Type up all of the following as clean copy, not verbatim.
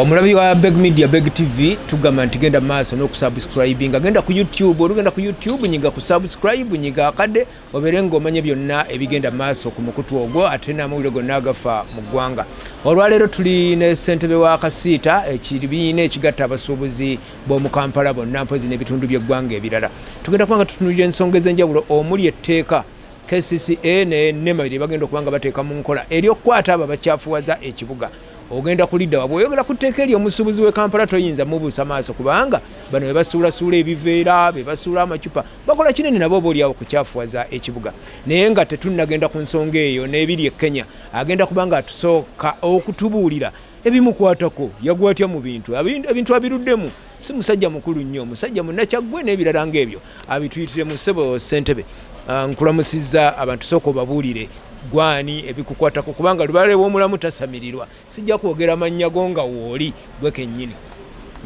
omulabi wa Bbeg TV tugamba nti genda maaso n'okusubscribinga genda ku YouTube olugenda ku YouTube nyiga ku subscribe nyiga akadde obere ng'omanye byonna ebigenda maaso ku mukutu ogwo ate n'amawulire gonna agafa mu ggwanga. Olwaleero tuli ne ssentebe wa KACITA ekibiina ekigatta abasuubuzi b'omu Kampala bonna mpozi n'ebitundu by'eggwanga ebirala. Tugenda kubanga tutunulira ensonga ez'enjawulo omuli etteeka Kcca ne Nema bye bagenda okubanga bateeka mu nkola ery'okukwata abo abakyafuwaza ekibuga. Ogenda kulidda wabwe oyogera ku tteeka eryo omusuubuzi w'e Kampala toyinza mubuusa maaso kubanga bano bebasuulasuula ebiveera bebasuula amacupa bakola kinene nabo obaolyawo kukyafuwaza ekibuga. Naye nga tetunnagenda ku nsonga eyo n'ebiri e Kenya agenda kubanga atusooka okutubuulira ebimukwatako yagwatya mu ebintu abiruddemu si musajja mukulu nnyo omusajja munnakyaggwe n'ebirala ng'ebyo abituyitire mu ssebo Ssentebe. Nkulamusizza abantu sooka obabuulire gwani ebikukwatako kubanga lubale w'omulamu tasamirirwa sijja kwogera amannya go nga wooli gwe kennyini.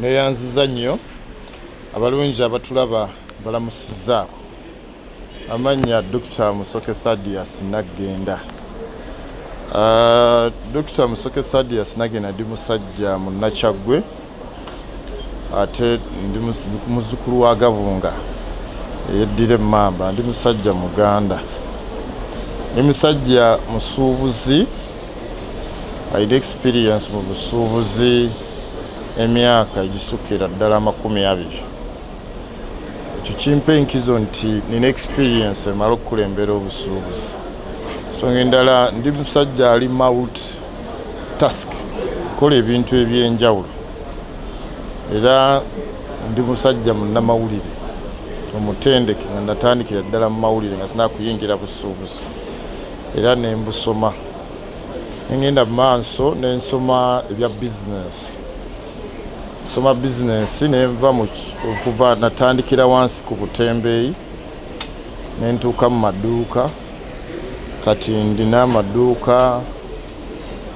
Neyanziza nnyo abalungi abatulaba balamusizzaako amannya Dr. Musoke Thadeus Nagenda. Dr. Musoke Thadeus Nagenda ndi musajja munnakyaggwe ate ndi muzzukulu wa Gabunga eyeddira emmamba ndi musajja Muganda. Ndi musajja musuubuzi ayina experience mu busuubuzi emyaka egisukira ddala 20. Ekyo kimpa enkizo nti nina experience emala okukulembera obusuubuzi. Nsonga endala ndi musajja ali multi-task kola ebintu eby'enjawulo era ndi musajja munnamawulire omutendeke nga natandikira ddala mu mawulire nga sinakuyingira busuubuzi era nembusoma ngenda maaso nensoma ebya business nsoma business nenva okuva natandikira wansi ku butembeeyi nentuuka mu maduuka kati ndina amaduuka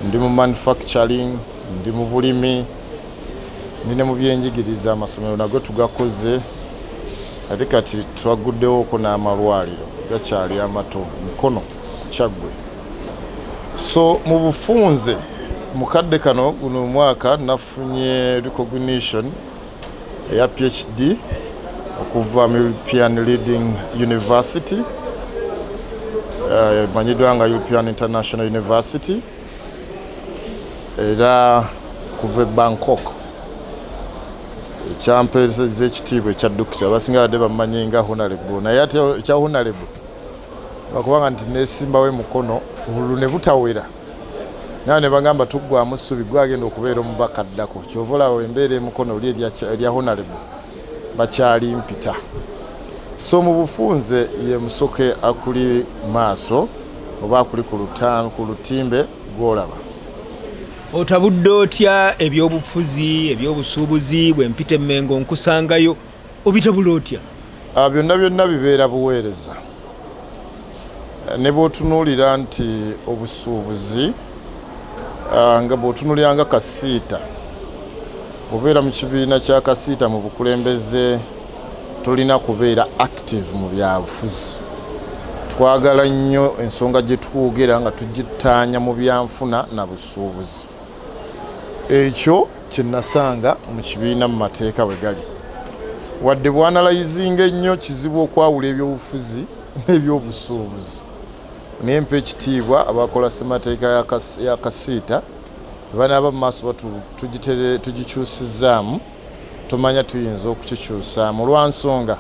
ndi mu manufacturing ndi mu bulimi ndine mu byenjigiriza amasomero nago tugakoze ate kati twaguddewoko n'amalwaliro gakyali amato mukono kyaggwe. So mu bufunze mukadde kano guno mwaka nafunye recognition eya PhD okuva mu European Leading University manyiddwa nga European International University era kuva Bangkok. Ekyampeereza ekitiibwa ekya Dokita abasinga badde bamanyi nga honorable naye ate ekya honorable bakubanga nti nesimbawo mukono obululu ne butawera naye ne bagamba tuggwamu ssubi gwagenda okubeera omubaka addako kyova olaba embeera emukono oli erya honorable bakyali mpita. So mu bufunze ye Musoke akuli maaso oba akuli ku lutimbe gwolaba. Otabudde otya ebyobufuzi ebyobusuubuzi bwe mpita emmengo nkusangayo obitabula otya? Byonna bibeera buweereza ne bw'otunuulira nti obusuubuzi nga bw'otunuulira nga KACITA obeera mu kibiina kya KACITA mu bukulembeze tolina kubeera active mu byabufuzi. Twagala nnyo ensonga gye twogera nga tugittaanya mu byanfuna na busuubuzi. Ekyo kye nasanga mu kibiina mu mateeka bwe gali wadde bwanalayizinga ennyo kizibu okwawula ebyobufuzi n'ebyobusuubuzi. Naye mpa ekitiibwa abakola ssemateeka ya KACITA banaaba mu maaso tugikyusizzaamu tomanya tuyinza okukikyusaamu olwansonga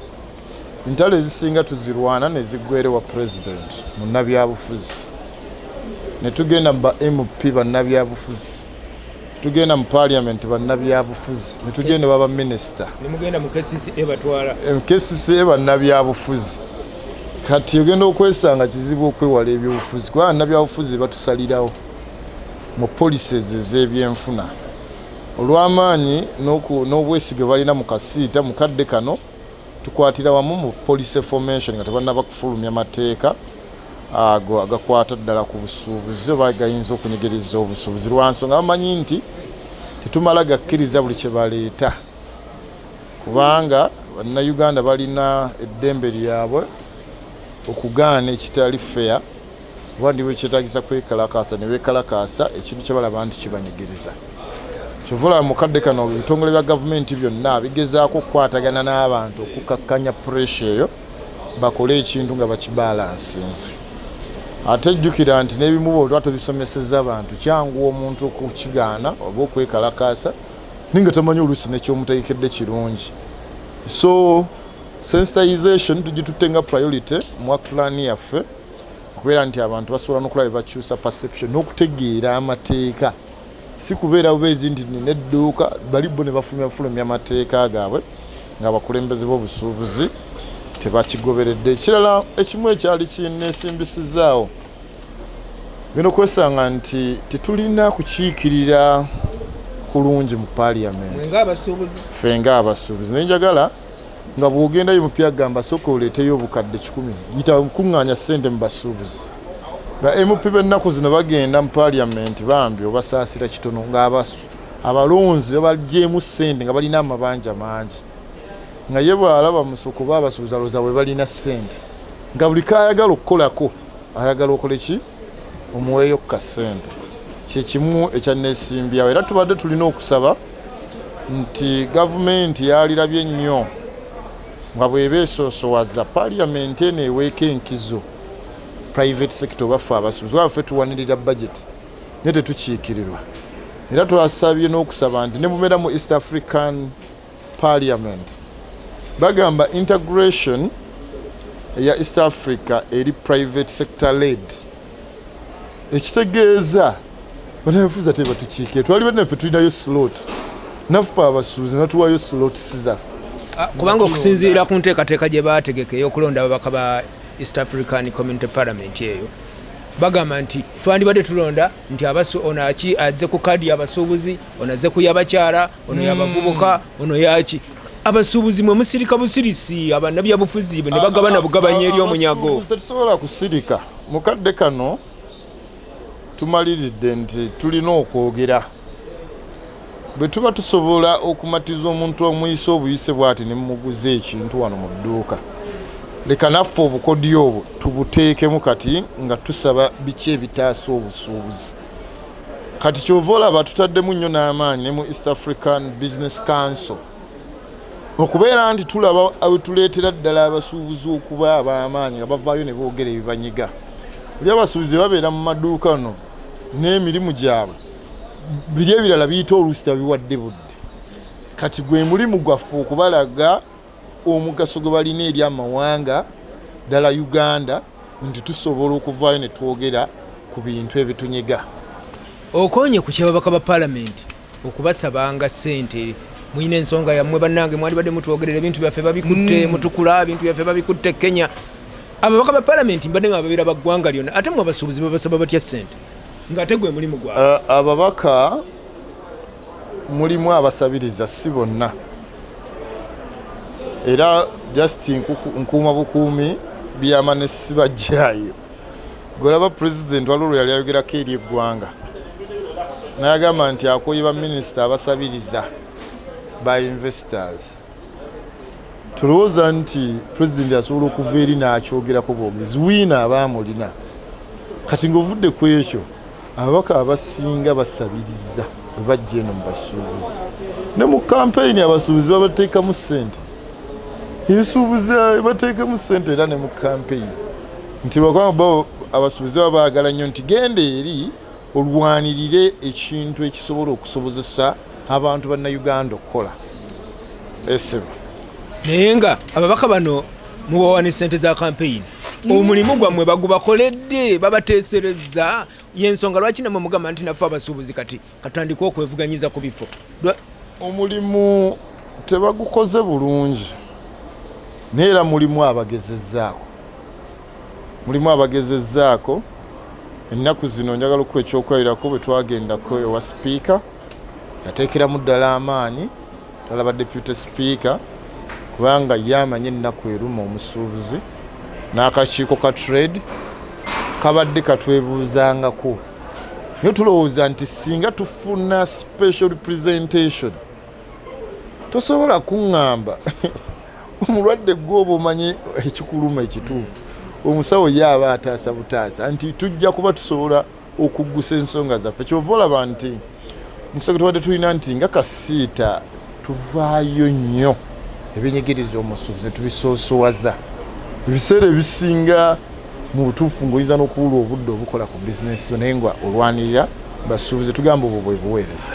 entalo ezisinga tuzirwana ne ziggwere wa president munnabyabufuzi ne tugenda mu ba MP bannabyabufuzi tugenda mu parliament bannabyabufuzi ne tugenda baba minister ne mugenda mu Kcca batwala Kcca bannabyabufuzi. Kati ogenda okwesanga kizibu okwewala ebyobufuzi kuba bannabyabufuzi batusalirawo mu policies ez'ebyenfuna olw'amaanyi n'obwesige balina mu KACITA mu kadde kano tukwatira wamu mu police formation nga tebannaba kufulumya mateeka ago agakwata ddala ku busuubuzi oba gayinza okunyigiriza obusuubuzi lwansonga bamanyi nti tetumala gakkiriza buli kye baleeta kubanga bannayuganda balina eddembe lyabwe okugaana ekitali fair oba ndi bwe kyetaagisa kwekalakaasa ne beekalakaasa ekintu kye balaba nti kibanyigiriza. kyovula mukadde kano ebitongole bya gavumenti byonna bigezaako okukwatagana n'abantu okukakkanya pressure eyo bakole ekintu nga bakibalansinze. Ate jjukira nti n'ebimu bw'oba tobisomesezza abantu kyangu omuntu okukigaana oba okwekalakaasa ninga tamanyi oluusi nekyomutegekedde kirungi. So sensitization tugitutte nga priority mu plan yaffe okubeera nti abantu basobola n'okulaba bakyusa perception n'okutegeera amateeka si kubeera bubeezi nti nina edduuka bali bo ne bafulumya amateeka gaabwe nga abakulembeze b'obusuubuzi tebakigoberedde. Ekirala ekimu ekyali kinneesimbisizaawo genda okwesanga nti tetulina kukiikirira kulungi mu parliament ffe ng'abasuubuzi. Nenjagala nga bw'ogendayo mupya gamba sooka oleeteyo obukadde 10 yita kuŋŋaanya ssente mu basuubuzi. Ba MP b'ennaku zino bagenda mu parliament bambi obasaasira kitono ng'abalonzi babaggyeemu ssente nga balina amabanja mangi nga ye bw'alaba Musoke oba abasuubuzi alowooza bwe balina ssente nga buli kaayagala okukolako ayagala okole ki omuweeyo ku kassente. Kyekimu ekyanneesimbyawo era tubadde tulina okusaba nti gavumenti yalirabye ennyo nga bw'eba esoosowaza parliament eno eweeka enkizo private sector baffe abasuubuzi baffe tuwanirira budget naye tetukiikirirwa. Era twasabye n'okusaba nti ne mumera mu East African Parliament bagamba integration eya East Africa eri private sector led. Ekitegeeza banafuza teba tukiikire twali bannaffe tulinayo slot naffe abasuubuzi natuwayo slot sizaffe kubanga okusinziira ku nteekateeka gye baategeka ey'okulonda ababaka ba East African Community Parliament eyo bagamba nti twandibadde tulonda nti ono aki azze ku kaadi y'abasuubuzi ono azze ku y'abakyala ono y'abavubuka ono yaki abasuubuzi mwe musirika busirisi abannabyabufuzi ne bagabana bugabanya eri omunyago. Tetusobola kusirika mukadde kano tumaliridde nti tulina okwogera bwe tuba tusobola okumatiza omuntu omuyise obuyise bw'ati ne mumuguza ekintu wano mu dduuka leka naffe obukodyo obwo tubuteekemu kati nga tusaba biki ebitaasa obusuubuzi. Kati kyova olaba tutaddemu nnyo n'amaanyi ne mu East African Business Council okubeera nti tulaba awetuleetera ddala abasuubuzi okuba ab'amaanyi nga bavaayo ne boogera ebibanyiga. Buli abasuubuzi babeera mu maduuka no n'emirimu gyabwe biri ebirala biyita oluusi tabiwadde budde. Kati gwe mulimu gwaffe okubalaga omugaso gwe balina eri amawanga ddala Uganda nti tusobola okuvaayo ne twogera ku bintu ebitunyiga. Okonye ku kyababaka ba palamenti okubasabanga ssente muyina ensonga yammwe bannange mwalibadde mutwogerera ebintu byaffe babikutte mutukula ebintu byaffe babikutte Kenya. Ababaka ba palamenti mbadde nga babeera baggwanga lyonna ate mwe abasuubuzi babasaba batya ssente ng'ate gwe mulimu gwabwe. Ababaka mulimu abasabiriza si bonna era just nkuuma bukuumi byama ne sibajjaayo. Golaba president walulu yali ayogerako eri eggwanga n'agamba nti akoye ba minisita abasabiriza ba investors. Tulowooza nti president asobola okuva eri n'akyogerako bwogezi wiina abaamulina. Kati ng'ovudde ku ekyo ababaka abasinga basabiriza bwe bajja eno mu basuubuzi ne mu campaign abasuubuzi babateekamu ssente ebisuubuzi bateekamu ssente era ne mu campaign nti lwakubanga abasuubuzi baba baagala nnyo nti genda eri olwanirire ekintu ekisobola okusobozesa abantu bannayuganda okukola. Esebe naye nga ababaka bano mubawa ssente za campaign omulimu gwammwe bagubakoledde babateeserezza y'ensonga lwaki namwe mugamba nti naffe abasuubuzi kati katandika okwevuganyiza ku bifo. Omulimu tebagukoze bulungi naye era mulimu abagezezzaako. Ennaku zino njagala okuwa ekyokulabirako bwe twagendako ewa sipiika yateekeramu ddala amaanyi talaba deputy speaker kubanga yamanye ennaku eruma omusuubuzi n'akakiiko ka trade kabadde katwebuuzangako. Naye tulowooza nti singa tufuna special representation tosobola kuŋŋamba omulwadde gw'oba omanyi ekikuluma ekituufu omusawo ye aba ataasa butaasa nti tujja kuba tusobola okuggusa ensonga zaffe. Kyova olaba nti Musoke tubadde tulina nti nga KACITA tuvaayo nnyo ebyenyigiriza omusuubuzi tubisoosowaza ebiseera ebisinga mu butuufu ng'oyinza n'okubula obudde obukola ku bizinesi naye nga olwanirira basuubuzi tugamba obwo bwe buweereza.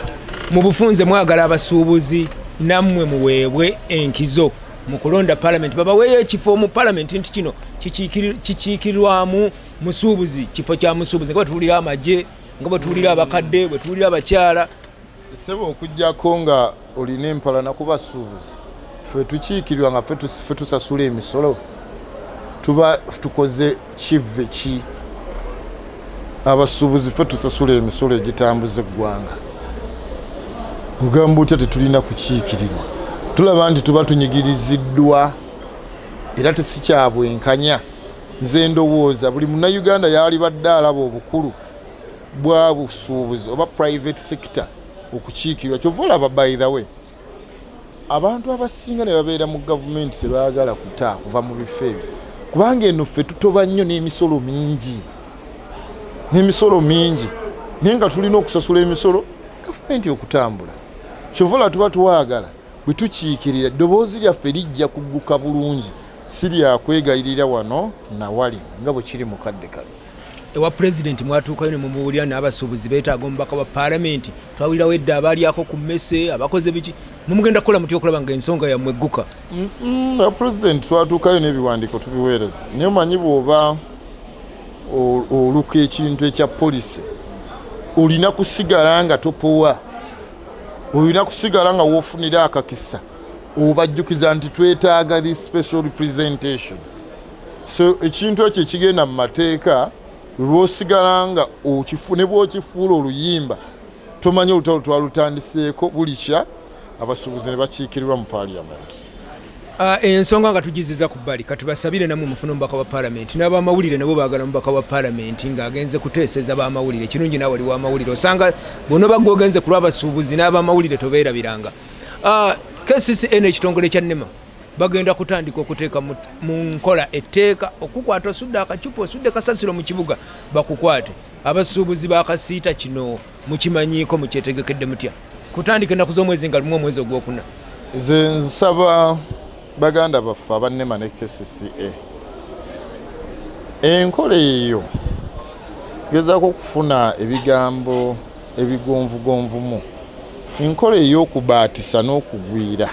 Mu bufunze mwagala abasuubuzi nammwe muweebwe enkizo mu kulonda palamenti babaweeyo ekifo mu palamenti nti kino kikiikirwamu musuubuzi kifo kya musuubuzi nga batuwulira amagye nga batuwulira abakadde batuwulira abakyala sebo okujjako nga olina empalana ku basuubuzi ffe tukiikirirwa nga ffe tusasula emisolo tuba tukoze kive ki abasuubuzi ffe tusasula emisolo egitambuza eggwanga ogamba otya tetulina kukiikirirwa tulaba nti tuba tunyigiriziddwa era tesikyabwenkanya nze ndowooza buli munnayuganda yali badde alaba obukulu bwa busuubuzi oba private sector okukiikirirwa kyova olaba by the way abantu abasinga ne babeera mu gavumenti tebaagala kutaa kuva mu bifo ebyo kubanga eno ffe tutoba nnyo n'emisolo mingi naye nga tulina okusasula emisolo gavumenti okutambula kyova olaba tuba tuwaagala bwe tukiikirira eddoboozi lyaffe lijja kugguka bulungi si lyakwegayirira wano nawali nga bwe kiri mu kadde kano. Ewa pulezidenti mwatuukayo ne mumuwulira n'abasuubuzi beetaaga omubaka wa paalamenti twawulirawo edda abaalyako ku mmese abakoze biki mumugenda kukola muti okulaba nga ensonga yammwe egguka. Pulezidenti twatuukayo n'ebiwandiiko tubiweereza naye omanyi bw'oba oluka ekintu ekya polisi olina kusigala nga topowa olina kusigala nga woofunira akakisa obajjukiza nti twetaaga this special representation so ekintu ekyo ekigenda mu mateeka lwosigala nga ne bw'okifuula oluyimba tomanyi olutalo twalutandiseeko bulikya abasuubuzi ne bakiikirirwa mu paaliyamenti. Ensonga nga tugiziza ku bbali katubasabire namwe mufune omubaka wa paalamenti n'abamawulire nabo baagala omubaka wa paalamenti ng'agenze kuteeseza b'amawulire kirungi naawe oli w'amawulire osanga bw'onoba gwogenze ku lw'abasuubuzi n'abamawulire tobeerabiranga. KCCA ekitongole kya Nema bagenda kutandika okuteeka mu nkola etteeka okukwata osudde akacupa osudde kasasiro mu kibuga bakukwate abasuubuzi ba KACITA kino mukimanyiiko mukyetegekedde mutya kutandika ennaku z'omwezi nga lumu omwezi ogwokuna. Nze nsaba baganda baffe aba Nema ne KCCA enkola eyo gezaako okufuna ebigambo ebigonvugonvumu enkola ey'okubaatisa n'okugwira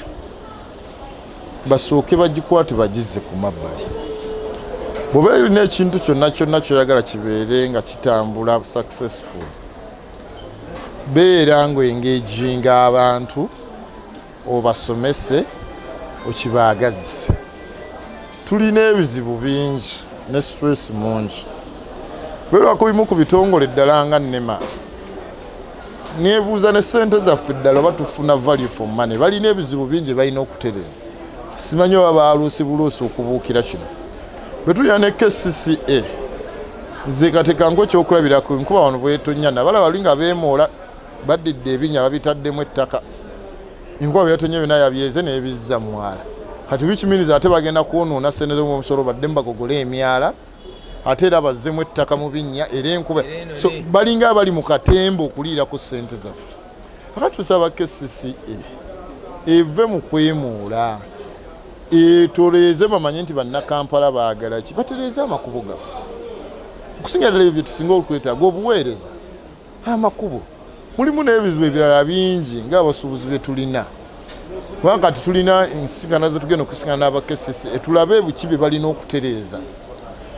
basooke bagikwate bagizze ku mabbali bw'oba olina ekintu kyonna kyoyagala kibeere nga kitambula successful beera ng'engeejinga abantu obasomese okibaagazise tulina ebizibu bingi ne stress mungi beerwako bimu ku bitongole ddala nga Nema nebuuza ne ssente zaffe ddala oba tufuna value for money balina ebizibu bingi balina okutereeza simanyi oba baaluusi buluusi okubuukira kino bwe tulina ne KCCA nze katekangu ekyokulabirako nkuba wano bwetonnya nabalaba bali nga beemoola baddidde ebinya babitaddemu ettaka enkuba bwetonnya byonna yabyeze n'ebizza mwala kati bikiminiza ate bagenda kwonoona ssente z'omusolo badde mbagogole emyala ate era bazzemu ettaka mu binnya era enkuba so balinga abali mu katembo okuliira ku ssente zaffe akati tusaba KCCA eve mu kwemuula etoleeze bamanye nti bannakampala baagala ki batereeze amakubo gaffe okusinga ddala ebyo bye tusinga okwetaaga obuweereza amakubo mulimu n'ebizibu ebirala bingi ng'abasuubuzi bye tulina kubanga kati tulina ensiŋŋana ze tugenda okusiŋŋana n'aba KCCA tulabe buki bye balina okutereeza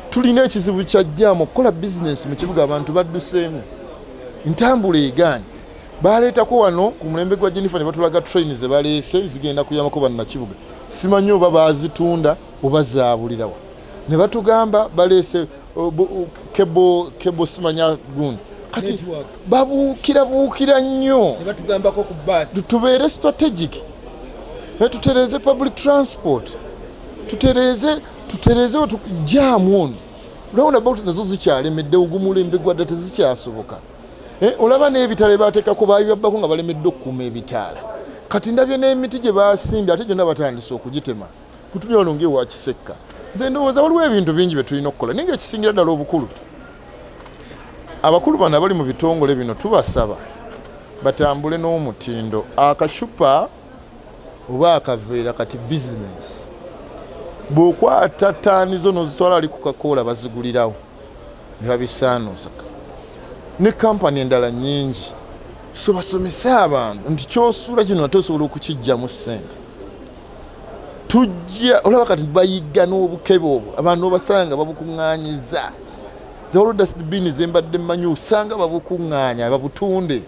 tulina ekizibu kya jjaamu okukola bizinesi mu kibuga abantu badduseemu ntambula egaanye baleetako wano ku mulembe gwa Jennifer ne batulaga train ze baleese zigenda kuyamako bannakibuga simanyi oba baazitunda oba zaabulirawa ne batugamba baleese kebo simanya gundi kati babuukira nnyo ne batugambako ku bus tubeere strategic tutereeze public transport tutereeze jaamu ono roundabout nazo zikyalemedde ogumulembe gwadde tezikyasoboka olaba n'ebitala baateekako baabibabbako nga balemedde okukuuma ebitaala kati ndabye n'emiti gye baasimbye ate gyonna batandise okugitema kutuli wano ng'ewa Kcca nze ndowooza waliwo ebintu bingi bye tulina okukola naye ng'ekisingira ddala obukulu abakulu bano abali mu bitongole bino tubasaba batambule n'omutindo. Akacupa oba akaveera kati business. Bw'okwata ttaani zo n'ozitwala ali ku kakoola bazigulirawo ne babisaanuusaka. Ne kampani endala nnyingi. So basomese abantu nti ky'osuula kino ate osobola okukiggyamu ssente. Tujja olaba kati bayiga n'obukebe obwo abantu obasanga babukuŋŋaanyiza. Zawolo dustbin zembadde mmanyi osanga babukuŋŋaanya babutunde.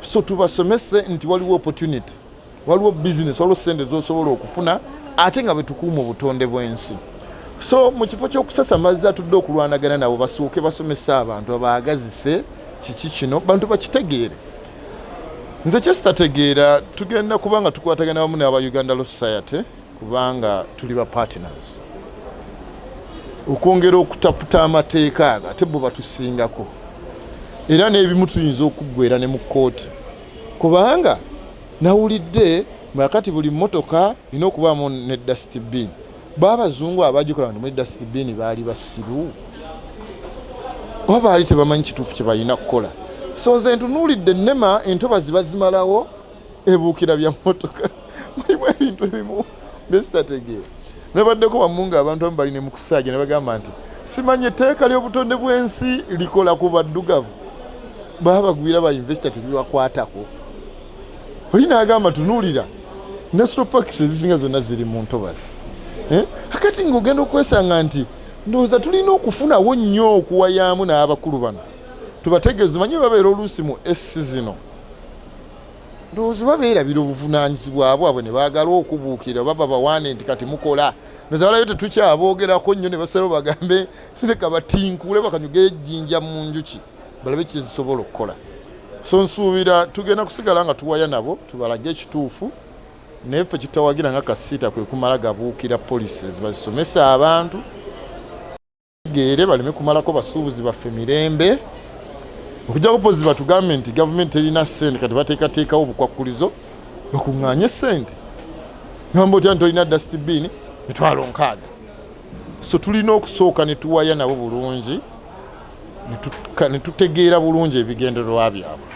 So tubasomese nti waliwo opportunity, waliwo business, waliwo ssente z'osobola okufuna ate nga betukuuma obutonde bw'ensi. So mu kifo ky'okusasamaza tudde okulwanagana nabo basooke basomese abantu abaagazise kiki kino bantu bakitegeere. Nze kyesitategeera tugenda kubanga tukwatagana wamu n'aba Uganda Law Society kubanga tuli ba partners. Okwongera okutaputa amateeka ago ate bo batusingako. Era n'ebimu tuyinza okuggwera ne mu kkooti. Kubanga nawulidde makati buli mmotoka ina okubaamu ne dustbin. Baabazungu abagikola nti muri dustbin baali basiru. Oba baali tebamanyi kituufu kye balina kukola. So nze ntunuulidde Nema entobazi bazimalawo ebuukira bya mmotoka. Mulimu ebintu ebimu besitategeera. Nabaddeko wamunga abantu abamu bali ne mu kusaaja ne bagamba nti simanyi etteeka ly'obutonde bw'ensi likola ku baddugavu. Baabagwira ba investor tebibakwatako. Oli n'agamba tunuulira national parks ezisinga zonna ziri mu ntobazi. Akati ng'ogenda okwesanga nti ndowooza tulina okufunawo nnyo okuwayaamu n'abakulu bano. Tubategeeze manyi babeera oluusi mu esi zino. Ndowooza babeerabira obuvunaanyizibwa bwabwe ne baagala okubuukira baba bawaane nti kati mukola. Nezabalayo tetukyabogerako nnyo ne basalawo bagambe leka batinkule bakanyuga ejjinja mu njuki balabe kye zisobola okukola. So nsuubira tugenda kusigala nga tuwaya nabo tubalage ekituufu naye ffe kitawagira nga KACITA kwe kumala gabuukira policies bazisomesa abantu geere baleme kumalako basuubuzi baffe mirembe. Okujjako pozi batugambe nti gavumenti erina ssente kati bateekateekawo obukwakkulizo bakuŋŋaanye ssente. Gamba otya nti olina dustbin mitwalo 6. So tulina okusooka ne tuwaya nabo bulungi ne tutegeera bulungi ebigendererwa byabwe.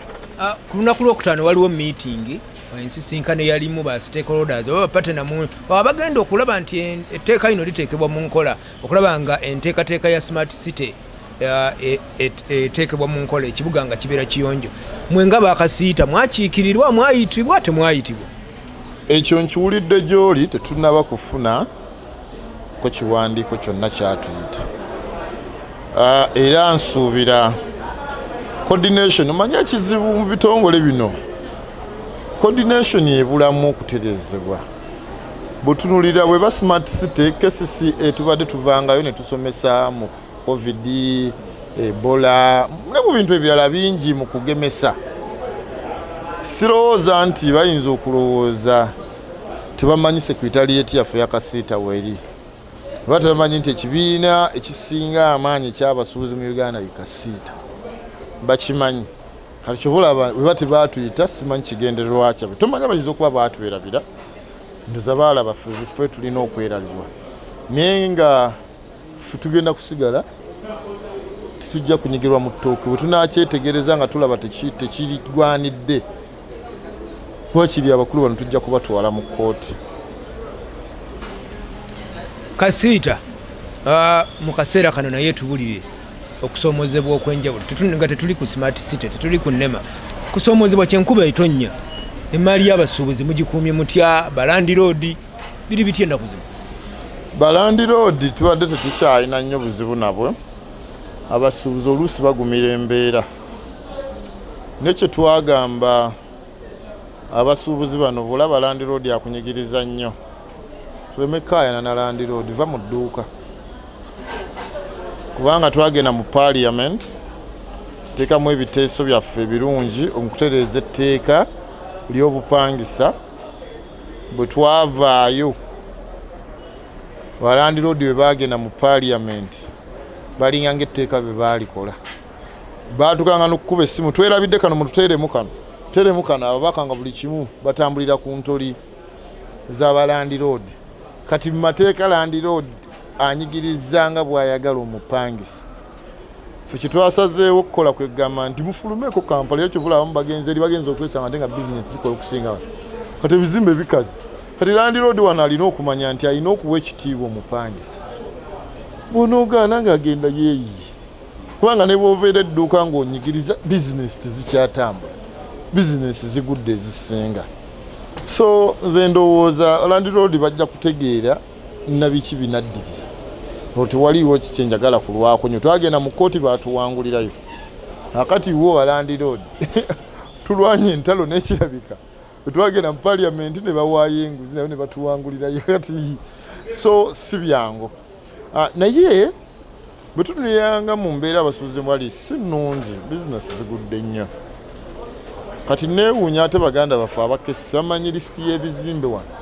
Ku lunaku lwokutaano waliwo meeting ensisinkano yalimu ba stakeholders oba bapatena mu abagenda okulaba nti etteeka lino liteekebwa mu nkola okulaba nga enteekateeka ya smart city eteekebwa mu nkola ekibuga nga kibeera kiyonjo. Mwe nga ba KACITA mwakiikirirwa mwayitibwa temwayitibwa? Ekyo nkiwulidde gy'oli tetunnaba kufuna ko kiwandiiko kyonna kyatuyita. Era nsuubira coordination omanye ekizibu mu bitongole bino. Coordination ebulamu okutereezebwa. Butunulira bwe ba smart city Kcca tubadde tuvangayo ne tusomesa mu COVID, Ebola, ne mu bintu ebirala bingi mu kugemesa. Sirowooza nti bayinza okulowooza tebamanyi sekretariat yaffe ya KACITA weri. Bata bamanyi nti ekibiina ekisinga amaanyi eky'abasuubuzi mu Uganda ye KACITA. Bakimanyi. Kati kyobulaba bwe bati baatuyita simanyi kigendererwa kyabwe. Tomanya bayinza okuba baatwerabira. Ndoza baalaba ffe tulina okwerabibwa. Naye nga ffe tugenda kusigala tetujja kunyigirwa mu ttooke. Bwe tunaakyetegereza nga tulaba tekirigwanidde wakiri abakulu bano tujja kubatwala mu kkooti. KACITA mu kaseera kano naye tubulire okusoomozebwa okwenjawulo. Nga tetuli ku smart city, tetuli ku Nema. Kusoomozebwa kyenkuba etonnya. Emmaali y'abasuubuzi mugikuumye mutya? Balandi road biri bityenda kuzibu. Balandi road tubadde tetukyalina nnyo buzibu nabwe. Abasuubuzi oluusi bagumira embeera. Nekye twagamba abasuubuzi bano bulaba Balandi road akunyigiriza nnyo. Tuleme kaayana na Balandi road va mu dduuka. Kubanga twagenda mu parliament teekamu ebiteeso byaffe ebirungi omukutereeza etteeka ly'obupangisa. Bwe twavaayo Balandi road bwe baagenda mu parliament balinga ng'etteeka bwe baalikola. Baatukanga n'okkuba essimu twerabidde kano mututeeremu kano. Teremu kano ababaka nga buli kimu batambulira ku ntoli za Balandi road. Kati mu mateeka Balandi road anyigiriza nga bw'ayagala omupangisa. Kitwasazeewo okukola kwegamba nti mufulumeko Kampala ekyo bulamu bagenze okwesanga nti nga bizinesi zikola okusinga kati ebizimbe bikaze kati landlord wano alina okumanya nti alina okuwa ekitiibwa omupangisa bw'onoogaana ng'agenda yeeyiye kubanga ne bw'obeera edduuka ng'onyigiriza bizinesi tezikyatambula bizinesi zigudde ezisinga so nze ndowooza landlord bajja kutegeera nabiki binaddirira oti waliwo kiki njagala kulwako nnyo twagenda mu kkooti baatuwangulirayo akati wo landlord tulwanye entalo n'ekirabika twagenda mu parliament ne bawaayo enguzi nayo ne batuwangulirayo kati so si byangu naye bwe tunuliranga mu mbeera abasuubuzi mwali si nnungi bizinesi zigudde nnyo kati neewuunya ate baganda baffe abakessi bamanyi lisiti y'ebizimbe wano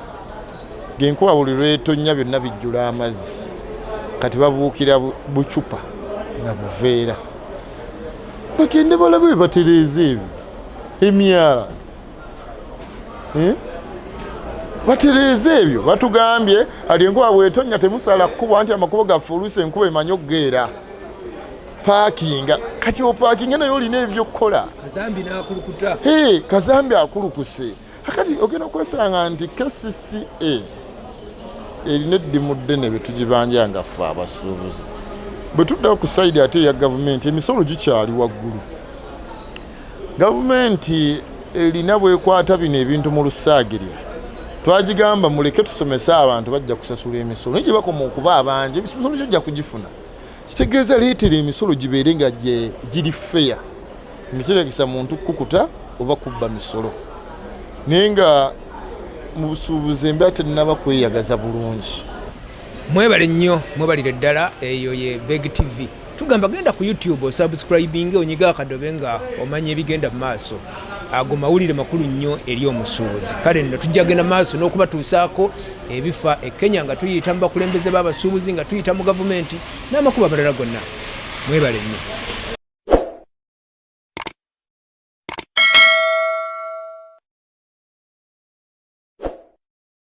genkuba buli lwetonnya byonna bijjula amazzi kati babuukira bucupa na buveera bagende balabe batereeza ebyo emyala batereeza ebyo batugambye ali enkuba bwetonya temusala kkuba nti amakubo gaffe oluusi enkuba emanyi okugeera paakinga kati opaakinga naye olina ebyokukola kazambi n'akulukuta kazambi akulukuse akati ogenda okwesanga nti KCCA erina eddimu ddene bye tugibanja nga ffe abasuubuzi bwe tuddawo ku sayidi ate eya gavumenti emisolo gikyali waggulu gavumenti erina bwekwata bino ebintu mu lusaagiriro twagigamba muleke tusomese abantu bajja kusasula emisolo naye gye bakoma okuba abangi emisolo gyojja kugifuna kitegeeza leetera emisolo gibeere nga giri feya ngekitegeeza muntu kukuta oba kubba misolo naye nga mu busuubuzi embeera tennaba kweyagaza bulungi. Mwebale nnyo mwebalire ddala eyo ye Bbeg TV tugamba genda ku YouTube osubscribing onyiga akadobe nga omanya ebigenda mu maaso ago mawulire makulu nnyo eri omusuubuzi kale nno tujja genda maaso n'okubatuusaako ebifa e Kenya nga tuyita mu bakulembeze b'abasuubuzi nga tuyita mu gavumenti n'amakubo amalala gonna mwebale nnyo.